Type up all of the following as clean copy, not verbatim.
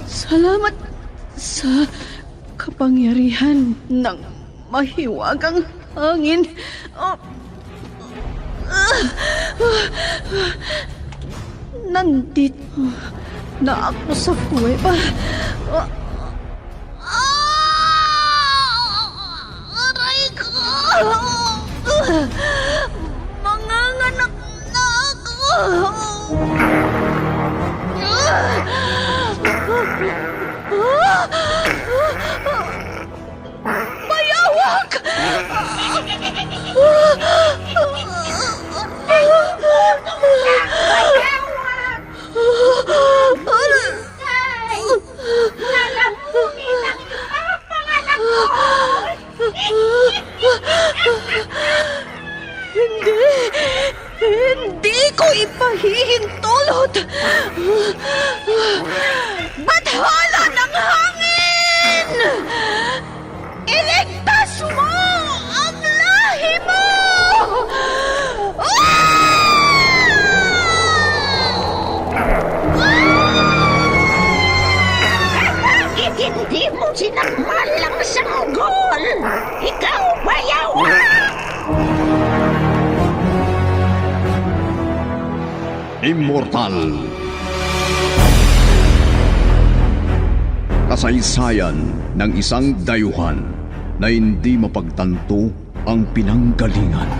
Salamat sa kapangyarihan ng mahiwagang hangin. Nandito na ako sa kuweba. Aray ko! Manganganak na ako! Bayawak! Hindi ko ipahihintulot. Bathala ng hangin! Iligtas mo ang lahi mo! Bakit hindi mo sinakmal ang sanggol? Ikaw, bayawak! Immortal. Kasaysayan ng isang dayuhan na hindi mapagtanto ang pinanggalingan.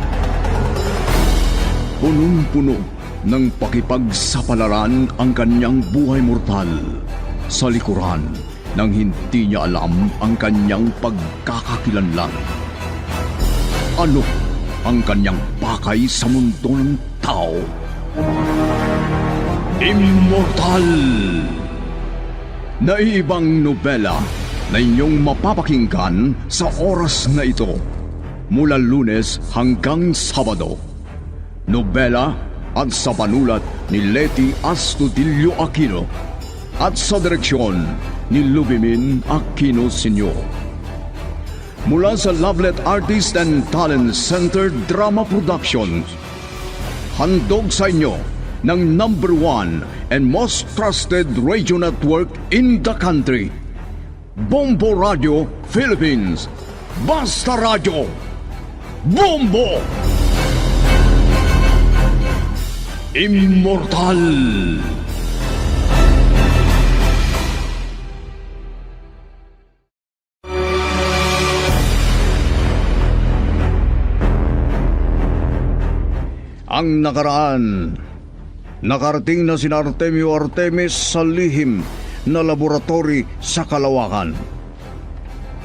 Punong-puno ng pakipagsapalaran ang kanyang buhay mortal sa likuran nang hindi niya alam ang kanyang pagkakakilanlan. Ano ang kanyang pakay sa mundo ng tao? Immortal! Naiibang nobela na inyong mapapakinggan sa oras na ito mula Lunes hanggang Sabado. Nobela at sa panulat ni Leti Astudillo Aquino at sa direksyon ni Lubimin Aquino Sr. Mula sa Lovelet Artist and Talent Center Drama Productions, handog sa inyo ng #1 and most trusted radio network in the country, Bombo Radio Philippines. Basta Radio Bombo! Immortal! Ang nakaraan, nakarating na sina Artemio Artemis sa lihim na laboratory sa Kalawakan.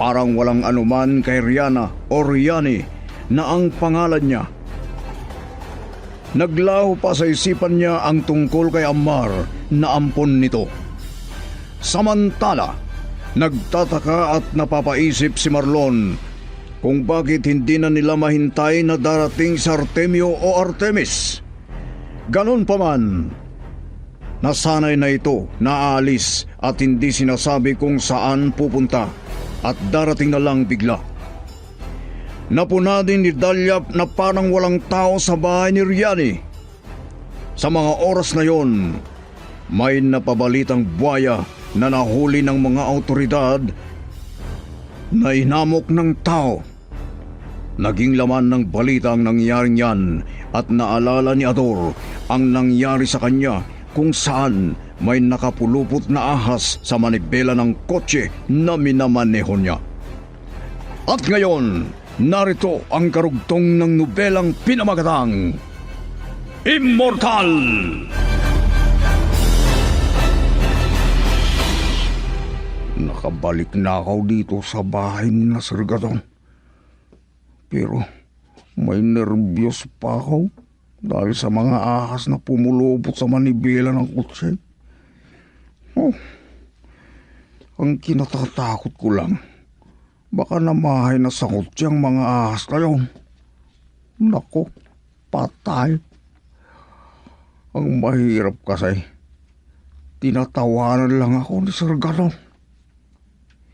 Parang walang anuman kay Rihanna o Riani na ang pangalan niya. Naglaho pa sa isipan niya ang tungkol kay Amar na ampon nito. Samantala, nagtataka at napapaisip si Marlon kung bakit hindi na nila mahintay na darating si Artemio o Artemis. Ganon pa man, nasanay na ito na aalis at hindi sinasabi kung saan pupunta at darating na lang bigla. Napuna din ni Dalyap na parang walang tao sa bahay ni Riani. Sa mga oras na yon, may napabalitang buwaya na nahuli ng mga autoridad na inamok ng tao. Naging laman ng balita ang nangyaring yan at naalala ni Ador ang nangyari sa kanya kung saan may nakapulupot na ahas sa manibela ng kotse na minamaneho niya. At ngayon, narito ang karugtong ng nobelang pinamagatang Immortal! Nakabalik na ako dito sa bahay ni Sir Gadon. Pero may nervyos pa ako dahil sa mga ahas na pumulupot sa manibela ng kotse. Ang kinatatakot ko lang, baka namahay na sa kotse ang mga ahas na yun. Nako, patay. Ang mahirap kasi, tinatawanan lang ako ni Sir Gadon.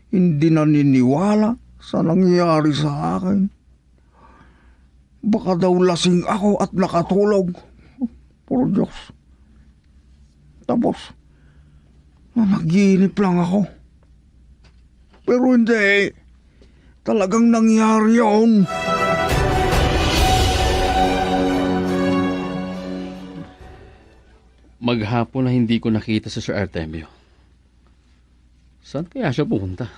Hindi naniniwala sa nangyari sa akin. Baka daw lasing ako at nakatulog. Pero Diyos, Tapos, nanaginip lang ako. Pero hindi. Talagang nangyari yun. Maghapon na hindi ko nakita si Sir Artemio. Saan kaya siya pumunta?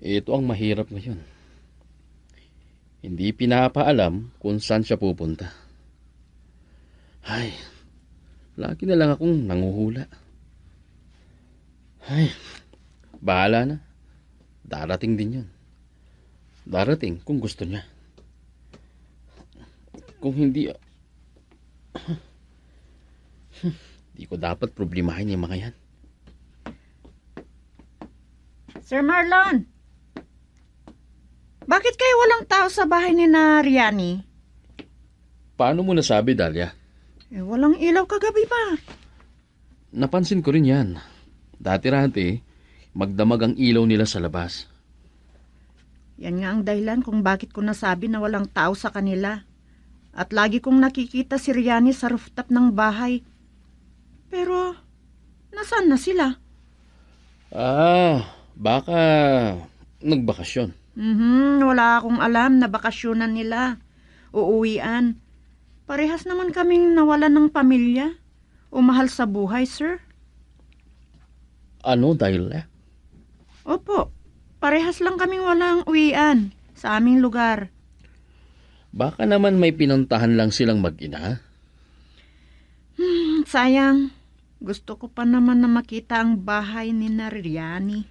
Ito ang mahirap ngayon. Hindi pinapaalam kung saan siya pupunta. Ay, lagi na lang akong nanguhula. Ay, bahala na. Darating din yun. Darating kung gusto niya. Kung hindi, di ko dapat problemahin yung mga yan. Sir Marlon, bakit kayo walang tao sa bahay ni na Riani? Paano mo nasabi, Dahlia? Walang ilaw kagabi pa. Napansin ko rin yan. Dati-rati, magdamag ang ilaw nila sa labas. Yan nga ang dahilan kung bakit ko nasabi na walang tao sa kanila. At lagi kong nakikita si Riani sa rooftop ng bahay. Pero, nasaan na sila? Baka nagbakasyon. Wala akong alam na bakasyonan nila. Uuwian. Parehas naman kaming nawalan ng pamilya. Umahal sa buhay, sir. Ano, Dahlia? Opo, parehas lang kaming walang uwian sa aming lugar. Baka naman may pinuntahan lang silang mag-ina. Sayang, gusto ko pa naman na makita ang bahay ni Riani.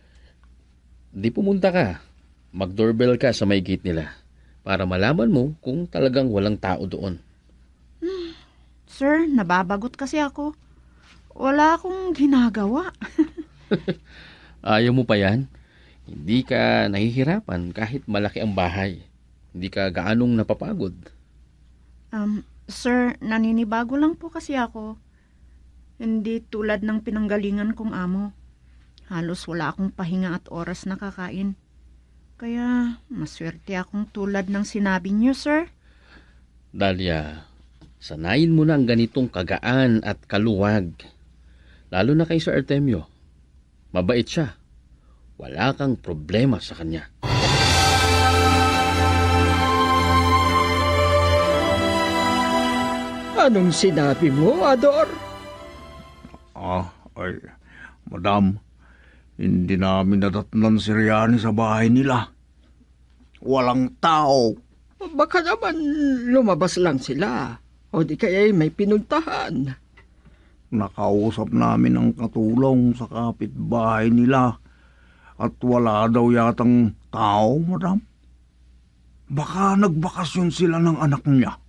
Di pumunta ka. Mag-doorbell ka sa may gate nila para malaman mo kung talagang walang tao doon. Sir, nababagot kasi ako. Wala akong ginagawa. Ayaw mo pa yan? Hindi ka nahihirapan kahit malaki ang bahay. Hindi ka gaanong napapagod. Sir, naninibago lang po kasi ako. Hindi tulad ng pinanggalingan kong amo. Halos wala akong pahinga at oras na kakain. Kaya maswerte akong tulad ng sinabi niyo, sir. Dahlia, sanayin mo na ang ganitong kagaan at kaluwag. Lalo na kay Sir Artemio. Mabait siya. Wala kang problema sa kanya. Anong sinabi mo, Ador? Madam, hindi namin nadatnan si Riani sa bahay nila. Walang tao. Baka naman lumabas lang sila. O di kaya may pinuntahan. Nakausap namin ang katulong sa kapitbahay nila at wala daw yatang tao, madam. Baka nagbakasyon sila ng anak niya.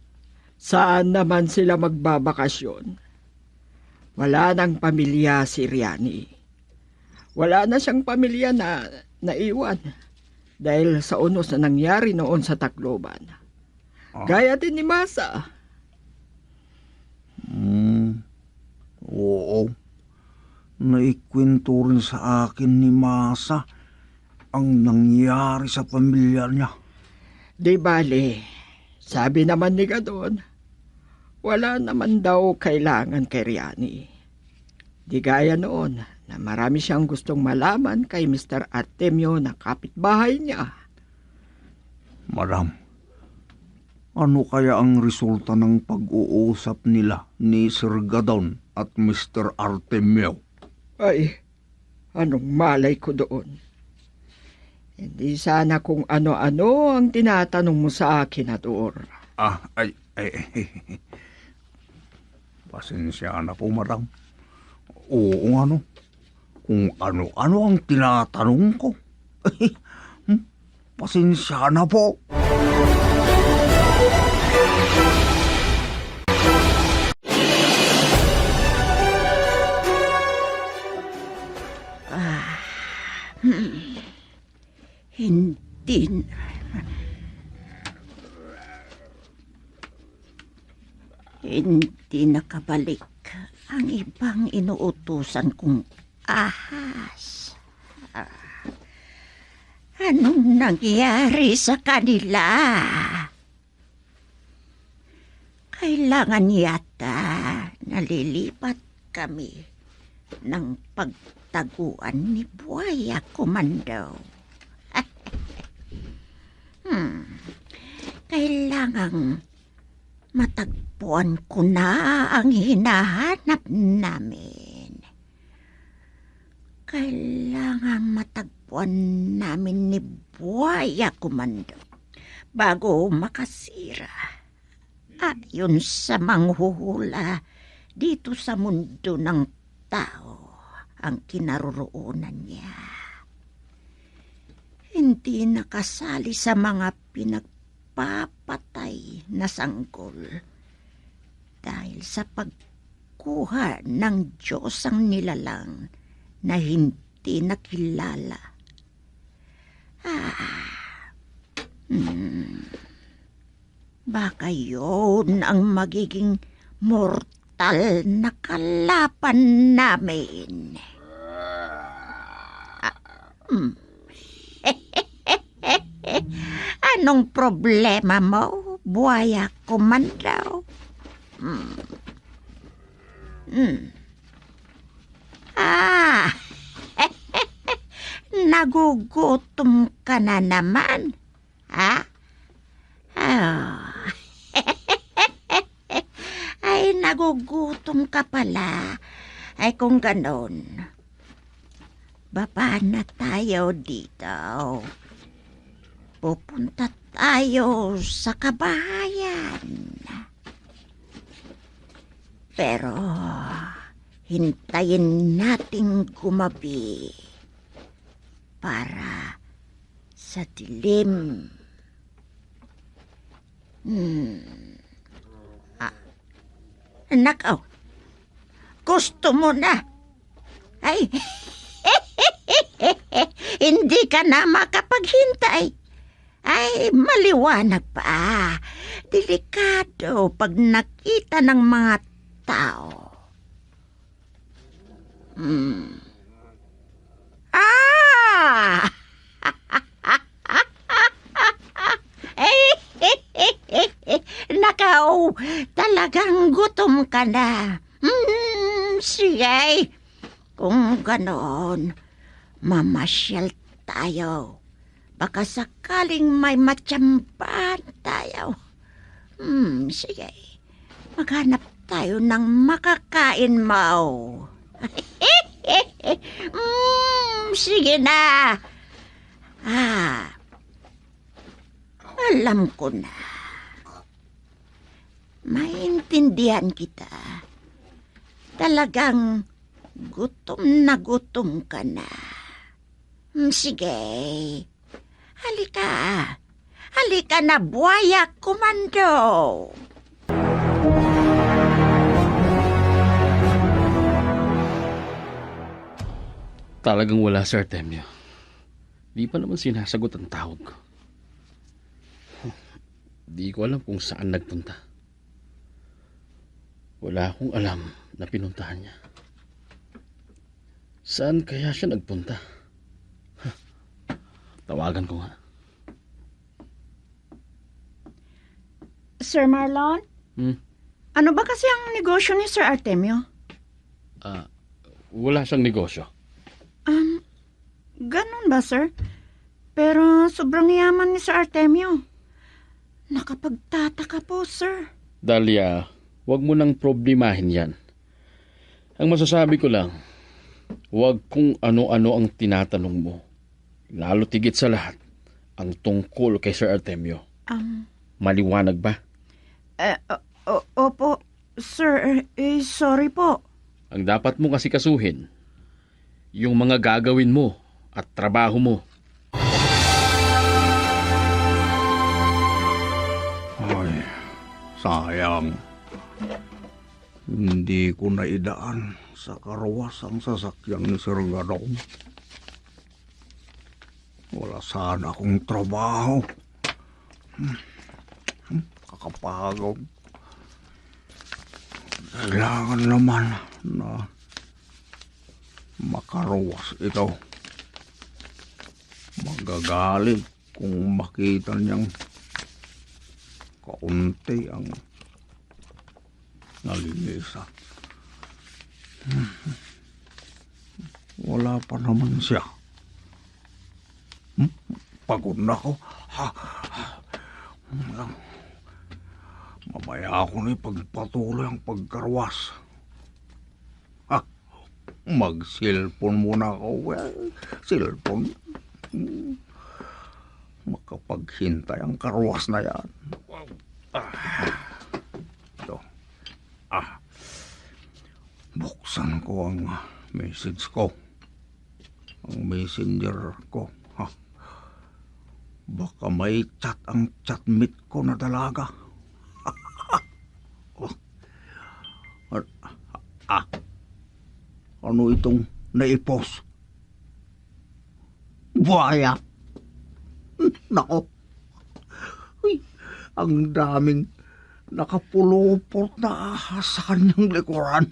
Saan naman sila magbabakasyon? Wala nang pamilya si Riani. Wala na siyang pamilya na naiwan dahil sa unos na nangyari noon sa Tacloban. Gaya din ni Masa. Oo. Naikwento rin sa akin ni Masa ang nangyari sa pamilya niya. Di bale, sabi naman ni Gadon, wala naman daw kailangan kay Riani. Di gaya noon na marami siyang gustong malaman kay Mr. Artemio na kapitbahay niya. Madam, ano kaya ang resulta ng pag-uusap nila ni Sir Gadon at Mr. Artemio? Ay, anong malay ko doon? Hindi sana kung ano-ano ang tinatanong mo sa akin, Ador. Pasensya na po, madam. Oo, ano? Kung ano-ano ang tinatanong ko. Pasensya na po. Hindi nakabalik ang ibang inuutusan kong ahas. Anong nangyari sa kanila? Kailangan yata nalilipat kami ng pagtaguan ni Buhaya Komando. Kailangang matagpuan ko na ang hinahanap namin. Kailangang matagpuan namin ni Buhaya Komando bago makasira. Ayon sa manghuhula dito sa mundo ng tao ang kinaroroonan niya. Hindi nakasali sa mga pinagpapatay na sanggol dahil sa pagkuha ng Diyos ang nilalang na hindi nakilala. Baka yun ang magiging mortal na kalaban namin. Anong problema mo, Buhaya Komando? Nagugutom ka na naman, ha? Ay, nagugutom ka pala. Ay, kung ganon, baba na tayo dito. Pupunta tayo sa kabahayan. Pero, hintayin nating gumabi para sa dilim. Nakaw, gusto mo na. Ay, hindi ka na makapaghintay. Ay, maliwanag pa. Delikado pag nakita ng mga tao. Nakaw, talagang gutom ka na. Sige, kung ganoon, mamasyal tayo. Baka sakaling may matsambahan tayo. Sige, maghanap tayo ng makakain mo. Sige na. Alam ko na. Maintindihan kita. Talagang gutom ka na. Sige. Halika. Halika na, Buhaya Komando. Talagang wala, Sir Artemio. Di pa naman sinasagot ang tawag ko. Di ko alam kung saan nagpunta. Wala akong alam na pinuntahan niya. Saan kaya siya nagpunta? Tawagan ko nga. Sir Marlon? Ano ba kasi ang negosyo ni Sir Artemio? Wala siyang negosyo. Ganun ba, sir? Pero sobrang yaman ni Sir Artemio. Nakapagtataka po, sir. Dahlia, huwag mo nang problemahin yan. Ang masasabi ko lang, huwag kung ano-ano ang tinatanong mo. Lalo tigit sa lahat, ang tungkol kay Sir Artemio. Maliwanag ba? Opo, sir. Sorry po. Ang dapat mong kasi kasuhin, yung mga gagawin mo at trabaho mo. Ay, sayang. Hindi ko naidaan sa karawas ang sasakyan ni Sir Gadong. Wala sana akong trabaho. Kakapagod. Kailangan naman na makaruwas ito. Magagalit kung makita niyang kaunti ang Nalilisa. Wala pa naman siya. Pagod na ako. Mamaya ako na pagpatuloy ang pagkarwas. Mag-cellphone muna ako. Cellphone. Makapaghintay ang karwas na yan. Ito. Buksan ko ang message ko. Ang messenger ko. Baka may chat ang chatmate ko na dalaga. Ano itong naipos? Buhaya. Nako. Uy, ang daming nakapulupot na ahas sa kanyang likuran.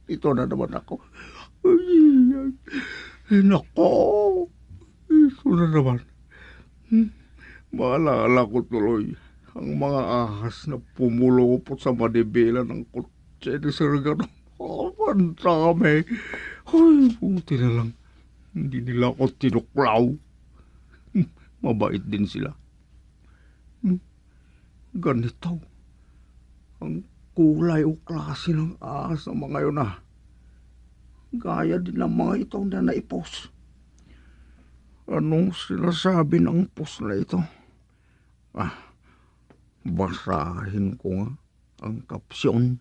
Ito na naman ako. Nako. Ito na naman. Maalala ko tuloy ang mga ahas na pumulupot sa manibela ng kutse ni Sergano. Ang dami. Ay, buti na lang. Hindi nila ako tinuklaw. Mabait din sila. Ganito. Ang kulay o klase ng ahas ng mga yun gaya din ng mga ito na naipos. Anong sinasabi ng post na ito? Basahin ko nga ang kapsyon.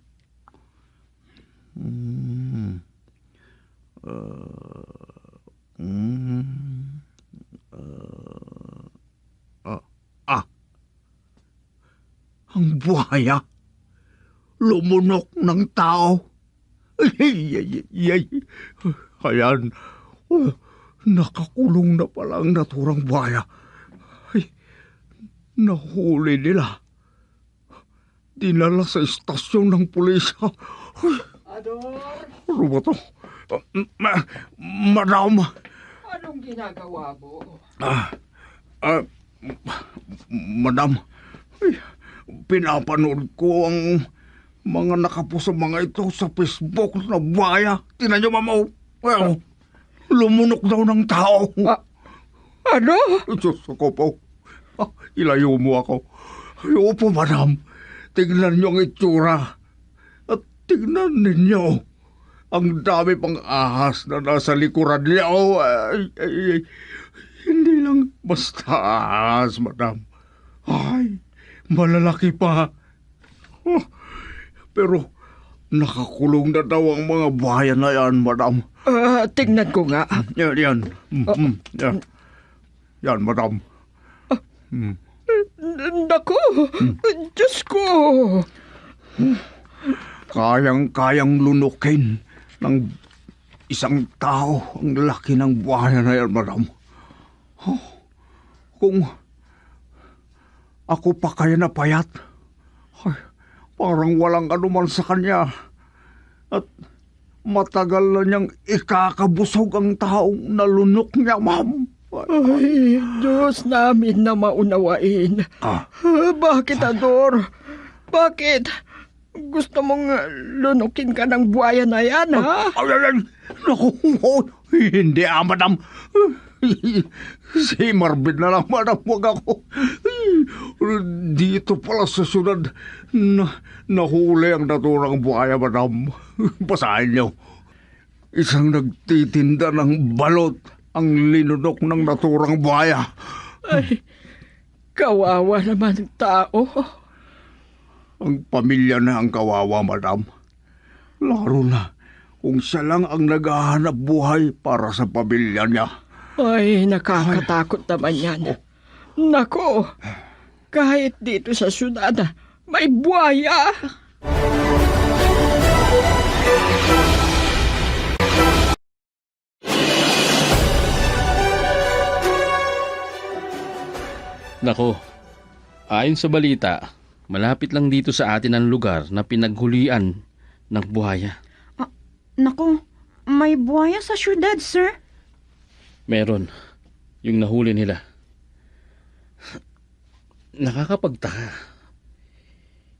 Ang buhaya lumunok ng tao. Ayan. Nakakulong na pala ang naturang buhaya. Nahuli nila. Dinala sa istasyon ng pulisya. Ador, Ano ba to? Madam. anong ginagawa mo? Madam. Pinapanood ko ang mga nakapost sa mga ito sa Facebook na buhaya. Tingnan niyo, mama. Well, lumunok daw ng tao. Ano? Diyos ko po. Ilayo mo ako. Ayaw po, madam. Tignan niyo ang itsura. At tignan ninyo. Ang dami pang ahas na nasa likuran niya. Hindi lang basta ahas, madam. Ay, malalaki pa. Pero nakakulong na daw ang mga bayan na yan, madam. Tingnan ko nga. Yan. Yan. Yan, madam. Naku, Diyos ko. Kayang-kayang lunukin ng isang tao ang laki ng buhaya na yan, madam. Kung ako pa kaya napayat, parang walang anuman sa kanya. At matagal na niyang ikakabusog ang taong nalunok niya, ma'am. Ay, Diyos namin na maunawain. Bakit, Ador? Bakit? Gusto mong lunukin ka ng buhaya na yan, ha? Naku, hindi, madam. Si Marvin na lang, madam. Huwag ako. Dito pala sa syudad, nahuli ang naturang buhaya, madam. Basahin niyo. Isang nagtitinda ng balot ang linunok ng naturang buhaya. Ay, kawawa naman ang tao. Ang pamilya na ang kawawa, madam. Lalo na kung siya lang ang naghahanap buhay para sa pamilya niya. Ay, nakakatakot naman yan. Nako, kahit dito sa syudad, may buhaya. Nako, ayon sa balita, malapit lang dito sa atin ang lugar na pinaghulian ng buhaya. Naku, may buhaya sa syudad, sir. Meron. Yung nahuli nila. Nakakapagtaka.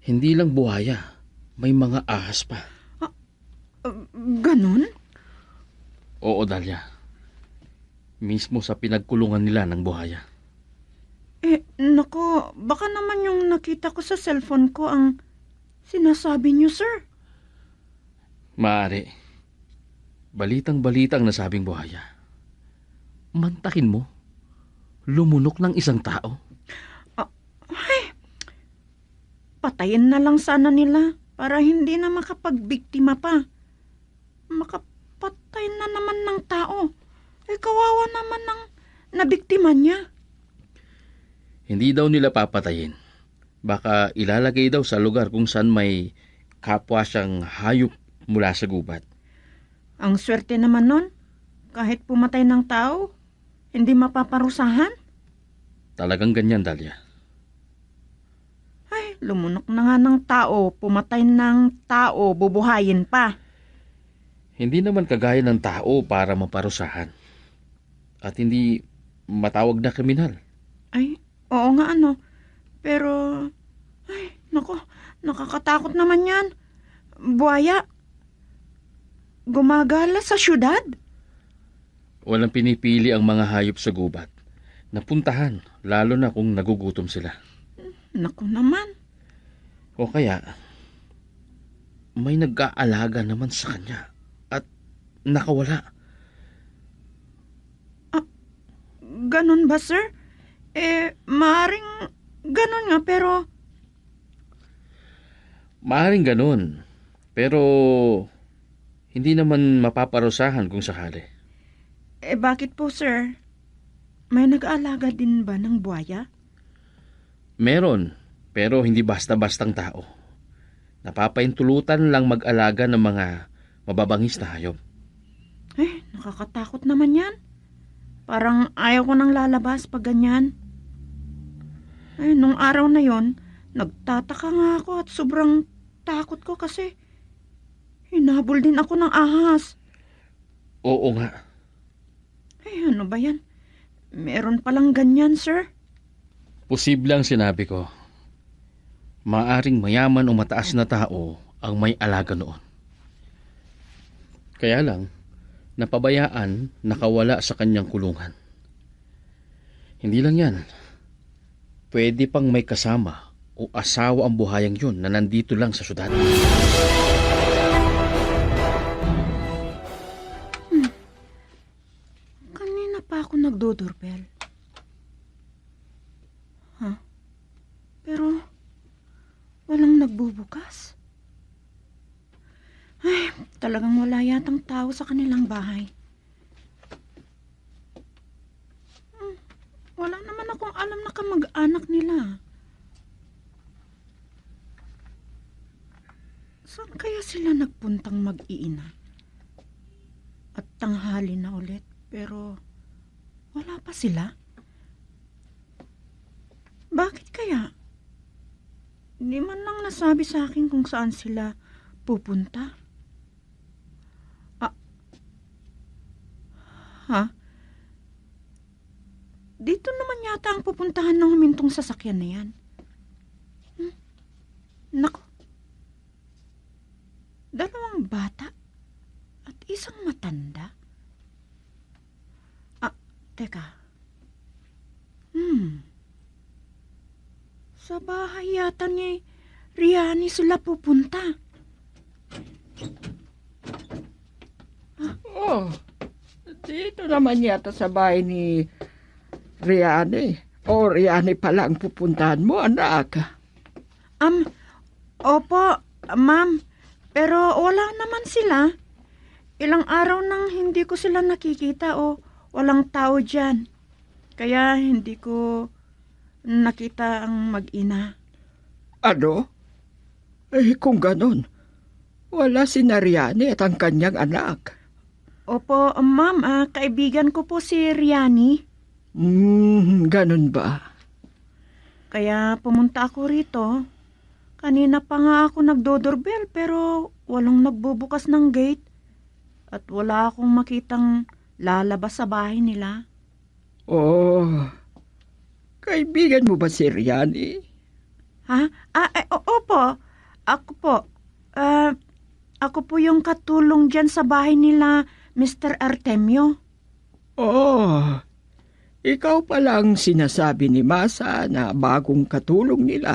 Hindi lang buhaya, may mga ahas pa. Ganon? Oo, Dahlia. Mismo sa pinagkulungan nila ng buhaya. Nako, baka naman yung nakita ko sa cellphone ko ang sinasabi niyo, sir. Maaari. Balitang-balita ang nasabing buhaya. Mantakin mo, lumunok ng isang tao. Patayin na lang sana nila para hindi na makapagbiktima pa. Makapatay na naman ng tao. Kawawa naman ng nabiktima niya. Hindi daw nila papatayin. Baka ilalagay daw sa lugar kung saan may kapwa siyang hayop mula sa gubat. Ang swerte naman nun, kahit pumatay ng tao, hindi mapaparusahan. Talagang ganyan, Dahlia. Lumunok na nga ng tao, pumatay ng tao, bubuhayin pa. Hindi naman kagaya ng tao para maparusahan. At hindi matawag na kriminal. Oo nga Pero, nako, nakakatakot naman yan. Buhaya, gumagala sa syudad. Walang pinipili ang mga hayop sa gubat. Napuntahan, lalo na kung nagugutom sila. Naku naman. O kaya, may nag-aalaga naman sa kanya at nakawala. Ganon ba, sir? Maaring ganon nga, pero... Maaring ganun, pero hindi naman mapaparusahan kung sakali. Bakit po, sir? May nag-aalaga din ba ng buhaya? Meron, pero hindi basta-bastang tao. Napapaintulutan lang mag-alaga ng mga mababangis na hayop. Nakakatakot naman yan. Parang ayaw ko nang lalabas pag ganyan. Nung araw na yon, nagtataka nga ako at sobrang takot ko kasi hinabol din ako ng ahas. Oo nga. Ano ba yan? Meron palang ganyan, sir? Posible ang sinabi ko. Maaring mayaman o mataas na tao ang may alaga noon. Kaya lang, napabayaan, nakawala sa kanyang kulungan. Hindi lang yan. Pwede pang may kasama o asawa ang buhayang yun na nandito lang sa syudad. Kanina pa ako nagdodoorbell. Pero walang nagbubukas. Talagang wala yatang tao sa kanilang bahay. Wala naman akong alam na kamag-anak nila. Saan kaya sila nagpuntang mag-iina? At tanghali na ulit, pero wala pa sila? Bakit kaya? Di man lang nasabi sa akin kung saan sila pupunta. Dito naman yata ang pupuntahan ng humintong sasakyan na yan. Naku. Dalawang bata at isang matanda. Teka. Sa bahay yata ni Riani sila pupunta. Dito naman yata sa bahay ni Riani. O Riani pala ang pupuntahan mo, anak. Opo, ma'am. Pero wala naman sila. Ilang araw nang hindi ko sila nakikita o walang tao dyan. Kaya hindi ko nakita ang mag-ina. Ano? Kung ganon, wala si Riani at ang kanyang anak. Opo, ma'am. Kaibigan ko po si Riani. Ganon ba? Kaya pumunta ako rito. Kanina pa nga ako nagdodoorbell pero walang nagbubukas ng gate. At wala akong makitang lalabas sa bahay nila. Oh, kaibigan mo ba si Riani? Ha? Opo. Ako po. Ako po yung katulong dyan sa bahay nila, Mr. Artemio. Oh, ikaw palang sinasabi ni Masa na bagong katulong nila.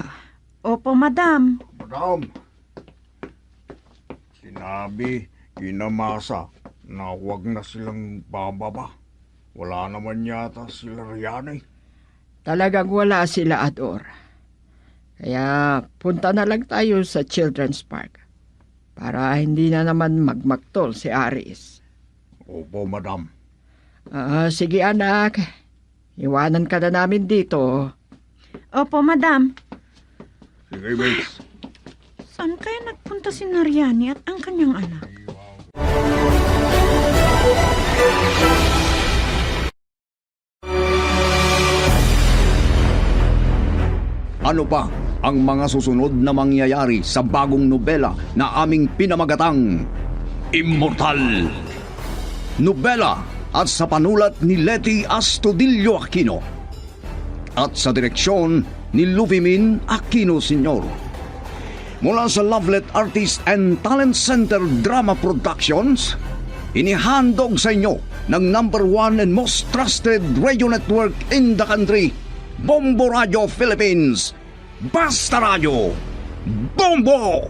Opo, madam. Madam, sinabi kinamasa na huwag na silang bababa. Wala naman yata sila riyan eh. Talagang wala sila, Ador. Kaya punta na lang tayo sa Children's Park para hindi na naman magmaktol si Aris. Opo, madam. Sige anak, iwanan ka na namin dito. Opo, madam. Sige, Bates. Saan kaya nagpunta si Nariani at ang kanyang anak? Ano pa ang mga susunod na mangyayari sa bagong nobela na aming pinamagatang Immortal? Nobela at sa panulat ni Leti Astudillo Aquino at sa direksyon ni Luvimin Aquino Sr. Mula sa Lovelet Artist and Talent Center Drama Productions, inihandog sa inyo ng #1 and most trusted radio network in the country, Bombo Radio Philippines. Basta Radio Bombo!